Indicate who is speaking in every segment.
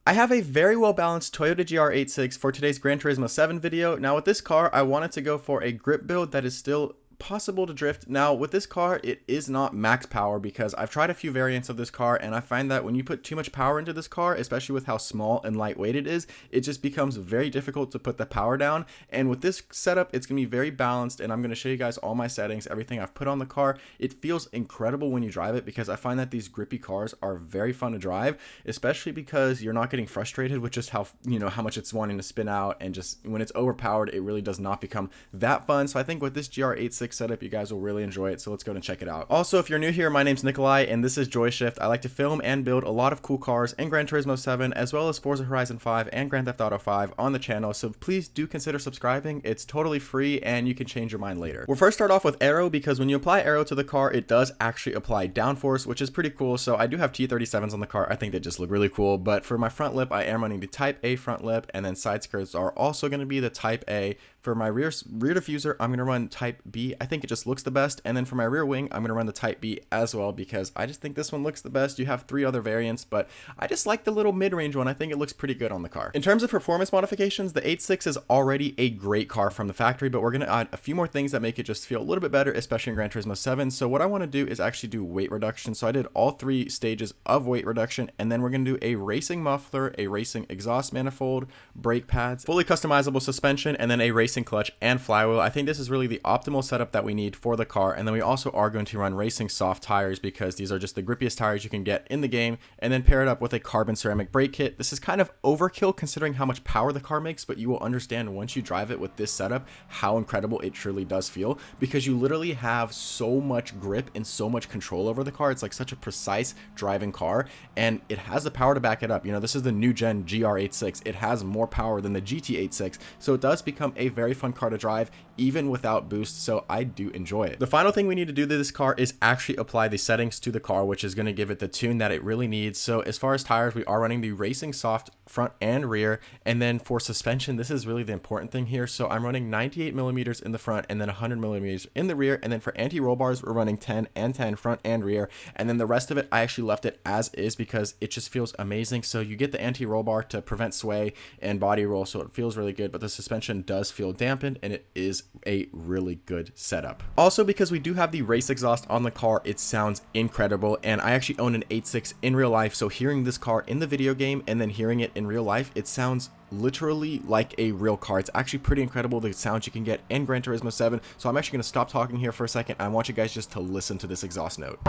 Speaker 1: I have a very well balanced Toyota GR86 for today's Gran Turismo 7 video. Now with this car, I wanted to go for a grip build that is still possible to drift. Now with this car, it is not max power because I've tried a few variants of this car and I find that when you put too much power into this car, especially with how small and lightweight it is, it just becomes very difficult to put the power down. And with this setup, it's gonna be very balanced, and I'm gonna show you guys all my settings, everything I've put on the car. It feels incredible when you drive it because I find that these grippy cars are very fun to drive, especially because you're not getting frustrated with just how much it's wanting to spin out, and just when it's overpowered, it really does not become that fun. So I think with this GR86 setup, you guys will really enjoy it, so let's go and check it out. Also, if you're new here, my name's Nikolai and this is Joyshift. I like to film and build a lot of cool cars in Gran Turismo 7 as well as Forza Horizon 5 and Grand Theft Auto 5 on the channel, so please do consider subscribing. It's totally free and you can change your mind later. We'll first start off with aero because when you apply aero to the car, it does actually apply downforce, which is pretty cool. So I do have T37s on the car. I think they just look really cool, but for my front lip, I am running the Type A front lip, and then side skirts are also going to be the Type A. For my rear diffuser, I'm going to run Type B. I think it just looks the best. And then for my rear wing, I'm going to run the Type B as well because I just think this one looks the best. You have 3 other variants, but I just like the little mid-range one. I think it looks pretty good on the car. In terms of performance modifications, the 86 is already a great car from the factory, but we're going to add a few more things that make it just feel a little bit better, especially in Gran Turismo 7. So what I want to do is actually do weight reduction. So I did all 3 stages of weight reduction, and then we're going to do a racing muffler, a racing exhaust manifold, brake pads, fully customizable suspension, and then a racing clutch and flywheel. I think this is really the optimal setup that we need for the car. And then we also are going to run racing soft tires because these are just the grippiest tires you can get in the game, and then pair it up with a carbon ceramic brake kit. This is kind of overkill considering how much power the car makes, but you will understand once you drive it with this setup how incredible it truly does feel, because you literally have so much grip and so much control over the car. It's like such a precise driving car, and it has the power to back it up. This is the new gen GR86. It has more power than the GT86, so it does become a very fun car to drive even without boost, so I do enjoy it. The final thing we need to do to this car is actually apply the settings to the car, which is going to give it the tune that it really needs. So as far as tires, we are running the racing soft front and rear, and then for suspension, this is really the important thing here. So I'm running 98 millimeters in the front and then 100 millimeters in the rear, and then for anti-roll bars, we're running 10 and 10 front and rear, and then the rest of it I actually left it as is because it just feels amazing. So you get the anti-roll bar to prevent sway and body roll, so it feels really good, but the suspension does feel dampened, and it is a really good setup. Also, because we do have the race exhaust on the car, it sounds incredible, and I actually own an 86 in real life, so hearing this car in the video game and then hearing it in real life, it sounds literally like a real car. It's actually pretty incredible the sounds you can get in Gran Turismo 7. So I'm actually going to stop talking here for a second. I want you guys just to listen to this exhaust note.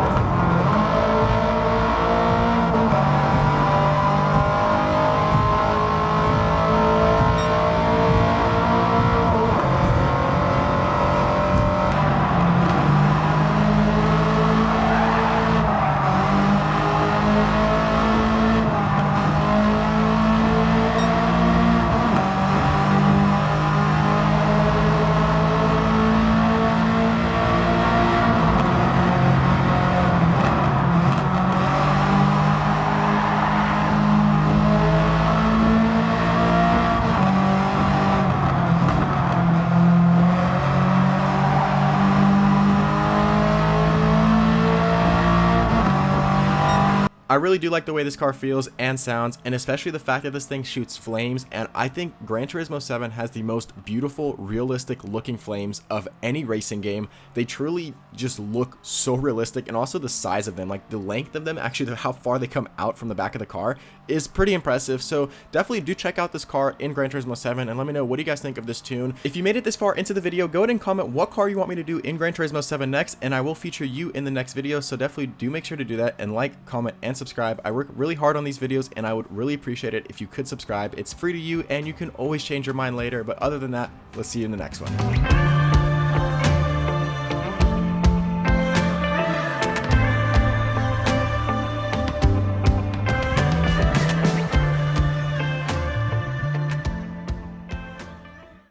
Speaker 1: I really do like the way this car feels and sounds, and especially the fact that this thing shoots flames, and I think Gran Turismo 7 has the most beautiful, realistic looking flames of any racing game. They truly just look so realistic, and also the size of them, like the length of them, actually how far they come out from the back of the car is pretty impressive. So definitely do check out this car in Gran Turismo 7 and let me know what do you guys think of this tune. If you made it this far into the video, go ahead and comment what car you want me to do in Gran Turismo 7 next, and I will feature you in the next video. So definitely do make sure to do that, and like, comment, and subscribe. I work really hard on these videos, and I would really appreciate it if you could subscribe. It's free to you, and you can always change your mind later. But other than that, let's see you in the next one.